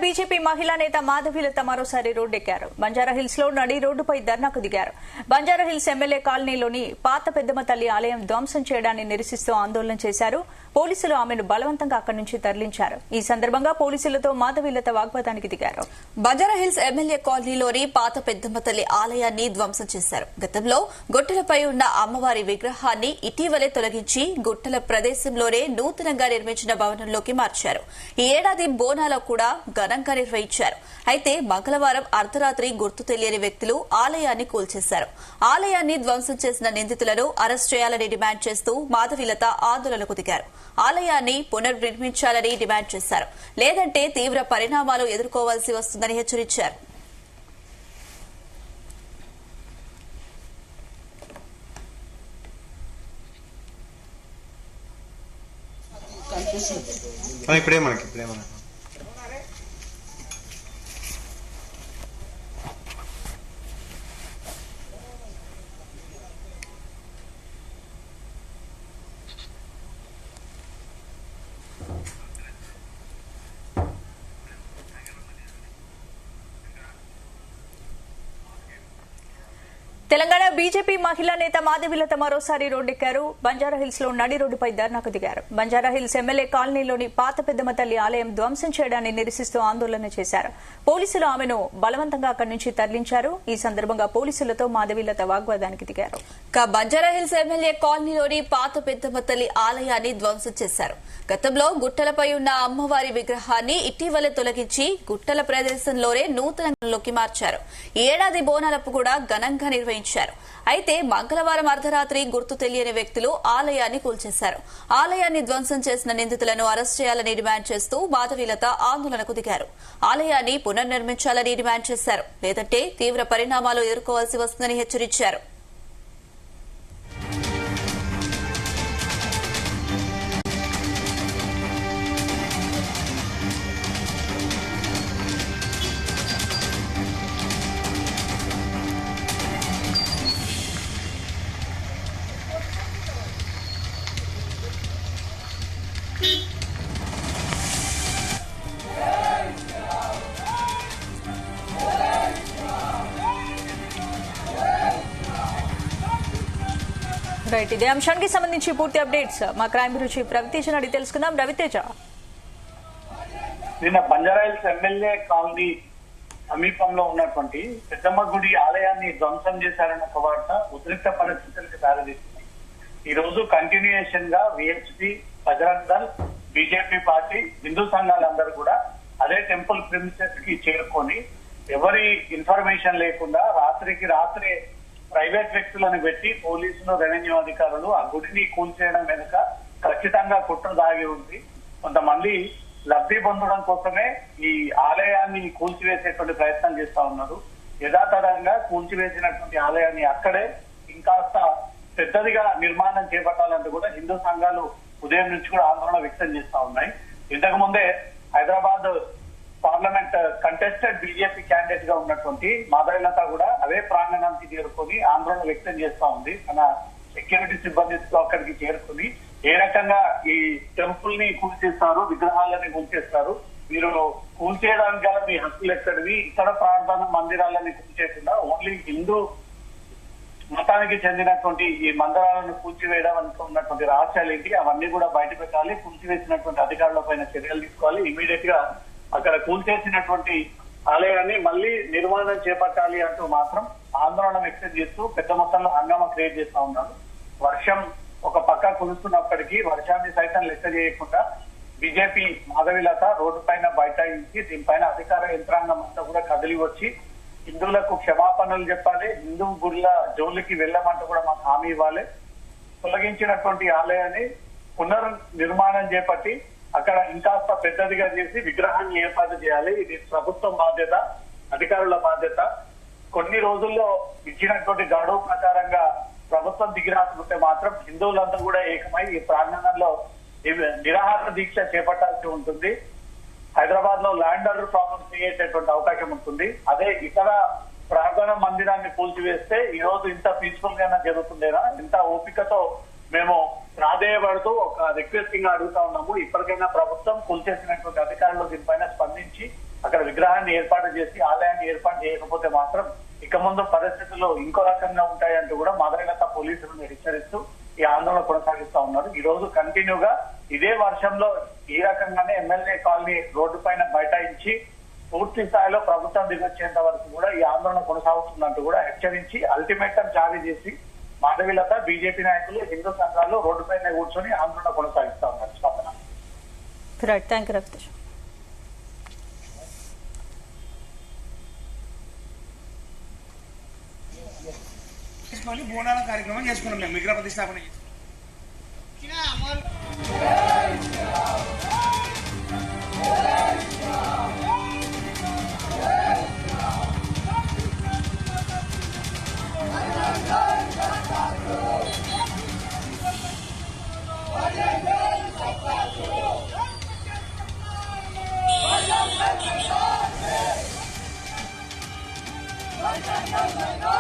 BJP మహిళా నేత మాధవీలత మరోసారి రోడ్డెక్కారు. బంజారాహిల్స్ లో నడి రోడ్డుపై ధర్నాకు దిగారు. బంజారాహిల్స్ ఎమ్మెల్యే కాలనీలోని పాత పెద్దమ్మ తల్లి ఆలయం ధ్వంసం చేయడాన్ని నిరసిస్తూ ఆందోళన చేశారు. పోలీసులు ఆమెను బలవంతంగా అక్కడి నుంచి తరలించారు. ఈ సందర్భంగా పోలీసులతో మాధవీలత వాగ్వాదానికి దిగారు. బంజారాహిల్స్ ఎమ్మెల్యే కాలనీలోని పాత పెద్దమ్మ తల్లి ఆలయాన్ని ధ్వంసం చేశారు. గతంలో గుట్టలపై ఉన్న అమ్మవారి విగ్రహాన్ని ఇటీవలే తొలగించి గుట్టల ప్రదేశంలోనే నూతనంగా నిర్మించిన భవనంలోకి మార్చారు. ఈ ఏడాది బోనాలో కూడా ఘనంగా నిర్వహించారు. అయితే మంగళవారం అర్ధరాత్రి గుర్తు తెలియని వ్యక్తులు ఆలయాన్ని కూల్చేశారు. ఆలయాన్ని ధ్వంసం చేసిన నిందితులను అరెస్ట్ చేయాలని డిమాండ్ చేస్తూ మాధవీలత ఆందోళనకు దిగారు. ఆలయాన్ని పునర్నిర్మించాలని డిమాండ్ చేశారు. లేదంటే తీవ్ర పరిణామాలు ఎదుర్కోవాల్సి వస్తుందని హెచ్చరించారు. తెలంగాణ బీజేపీ మహిళా నేత మాధవీలత మరోసారి రోడ్డెక్కారు. బంజారాహిల్స్ లో నడి రోడ్డుపై ధర్నాకు దిగారు. బంజారాహిల్స్ ఎమ్మెల్యే కాలనీలోని పాత పెద్దమ్మ తల్లి ఆలయం ధ్వంసం చేయడాన్ని నిరసిస్తూ ఆందోళన చేశారు. పోలీసులు ఆమెను బలవంతంగా అక్కడి నుంచి తరలించారు. ఈ సందర్భంగా పోలీసులతో మాధవీలత వాగ్వాదానికి దిగారు. బంజారాహిల్స్ ఎమ్మెల్యే కాలనీలోని పాత పెద్దమ్మ తల్లి ఆలయాన్ని ధ్వంసం చేశారు. గతంలో గుట్టలపై ఉన్న అమ్మవారి విగ్రహాన్ని ఇటీవలే తొలగించి గుట్టల ప్రదేశంలోనే నూతనంలోకి మార్చారు. ఈ ఏడాది బోనాలపు కూడా ఘనంగా నిర్వహించారు. అయితే మంగళవారం అర్ధరాత్రి గుర్తు తెలియని వ్యక్తులు ఆలయాన్ని కూల్చేశారు. ఆలయాన్ని ధ్వంసం చేసిన నిందితులను అరెస్ట్ చేయాలని డిమాండ్ చేస్తూ మాధవీలత ఆందోళనకు దిగారు. ఆలయాన్ని పునర్నిర్మించాలని డిమాండ్ చేశారు. లేదంటే తీవ్ర పరిణామాలు ఎదుర్కోవాల్సి వస్తుందని హెచ్చరించారు. రైట్, ఇదే అంశానికి సంబంధించి పూర్తి అప్డేట్స్ మా క్రైమ్ బ్యూరో చీఫ్ రవితేజ అడిగి తెలుసుకుందాం. రవితేజ, నిన్న బంజారాహిల్స్ ఎమ్మెల్యే కాలనీ సమీపంలో ఉన్నటువంటి పెద్దమ్మ గుడి ఆలయాన్ని ధ్వంసం చేశారన్న ఒక వార్త ఉద్రిక్త పరిస్థితులకు దారితీస్తుంది. ఈ రోజు కంటిన్యూయేషన్ గా VHP, Bajrang Dal, BJP party, Hindu సంఘాలందరూ కూడా అదే టెంపుల్ ప్రిమిసెస్ కి చేరుకొని ఎవరి ఇన్ఫర్మేషన్ లేకుండా రాత్రికి రాత్రే ప్రైవేట్ వ్యక్తులను పెట్టి పోలీసులు, రెవెన్యూ అధికారులు ఆ గుడిని కూల్చేయడం వెనుక ఖచ్చితంగా కుట్ర దాగి ఉంది. కొంతమంది లబ్ధి పొందడం కోసమే ఈ ఆలయాన్ని కూల్చివేసేటువంటి ప్రయత్నం చేస్తా ఉన్నారు. యథాతథంగా కూల్చివేసినటువంటి ఆలయాన్ని అక్కడే ఇంకాస్త పెద్దదిగా నిర్మాణం చేపట్టాలంటూ కూడా హిందూ సంఘాలు ఉదయం నుంచి కూడా ఆందోళన వ్యక్తం చేస్తా ఉన్నాయి. ఇంతకు ముందే Hyderabad parliament contested BJP candidate గా ఉన్నటువంటి మాధవీలత కూడా అదే ప్రాంగణానికి చేరుకొని ఆందోళన వ్యక్తం చేస్తా ఉంది. తన సెక్యూరిటీ సిబ్బందితో అక్కడికి చేరుకుని ఏ రకంగా ఈ టెంపుల్ ని కూల్చేస్తారు, విగ్రహాలని కూల్చేస్తారు, మీరు కూల్చేయడానికి గల మీ హక్కులు ఎక్కడివి, ఇతర ప్రార్థన మందిరాలని కూల్చేయకుండా ఓన్లీ హిందూ మతానికి చెందినటువంటి ఈ మందిరాలను కూల్చివేయడం అనుకున్నటువంటి రహస్యాలు ఏంటి, అవన్నీ కూడా బయట పెట్టాలి. కూల్చివేసినటువంటి అధికారుల పైన చర్యలు తీసుకోవాలి. ఇమీడియట్ గా అక్కడ కూల్చేసినటువంటి ఆలయాన్ని మళ్లీ నిర్మాణం చేపట్టాలి అంటూ మాత్రం ఆందోళన వ్యక్తం చేస్తూ పెద్ద మొత్తంలో హంగామా క్రియేట్ చేస్తా ఉన్నారు. వర్షం ఒక పక్క కురుస్తున్నప్పటికీ వర్షాన్ని సైతం లెక్క చేయకుండా బీజేపీ మాధవీలత రోడ్డు పైన బైఠాయించి దీనిపైన అధికార యంత్రాంగం అంతా కూడా కదిలి వచ్చి హిందువులకు క్షమాపణలు చెప్పాలి, హిందూ గుళ్ళ జోలికి వెళ్ళమంటూ కూడా మాకు హామీ ఇవ్వాలి, తొలగించినటువంటి ఆలయాన్ని పునర్నిర్మాణం చేపట్టి అక్కడ ఇంకాస్త పెద్దదిగా చేసి విగ్రహాన్ని ఏర్పాటు చేయాలి. ఇది ప్రభుత్వం బాధ్యత, అధికారుల బాధ్యత. కొన్ని రోజుల్లో ఇచ్చినటువంటి గడువు ప్రకారంగా ప్రభుత్వం దిగిరాకుంటే మాత్రం హిందువులంతా కూడా ఏకమై ఈ ప్రాంగణంలో నిరాహార దీక్ష చేపట్టాల్సి ఉంటుంది. హైదరాబాద్ లో ల్యాండ్ ఆర్డర్ ప్రాబ్లమ్స్ అయ్యేటటువంటి అవకాశం ఉంటుంది. అదే ఇతర ప్రార్థన మందిరాన్ని కూల్చివేస్తే ఈ రోజు ఇంత పీస్ఫుల్ గానే జరుగుతుందేనా, ఇంత ఓపికతో మేము ప్రాధేయపడుతూ ఒక రిక్వెస్టింగ్ గా అడుగుతా ఉన్నాము. ఇప్పటికైనా ప్రభుత్వం కూల్చేసినటువంటి అధికారులు దీనిపైన స్పందించి అక్కడ విగ్రహాన్ని ఏర్పాటు చేసి ఆలయాన్ని ఏర్పాటు చేయకపోతే మాత్రం ఇక ముందు పరిస్థితులు ఇంకో రకంగా ఉంటాయంటూ కూడా మదనగత పోలీసులను హెచ్చరిస్తూ ఈ ఆందోళన కొనసాగిస్తా ఉన్నారు. ఈ రోజు కంటిన్యూగా ఇదే వర్షంలో ఈ రకంగానే ఎమ్మెల్యే కాలనీ రోడ్డు పైన బైఠాయించి పూర్తి స్థాయిలో ప్రభుత్వం దిగొచ్చేంత వరకు కూడా ఈ ఆందోళన కొనసాగుతుందంటూ కూడా హెచ్చరించి అల్టిమేటం జారీ చేసి మాధవీలత బీజేపీ నాయకులు హిందూ సంఘాలు రోడ్డుపైన కూర్చొని ఆందోళన కొనసాగిస్తా ఉన్నారు. స్పందన. Thank you Raviteja. బోనాల కార్యక్రమం చేసుకున్నాం మేము విగ్రహ ప్రతిష్టాపన Go!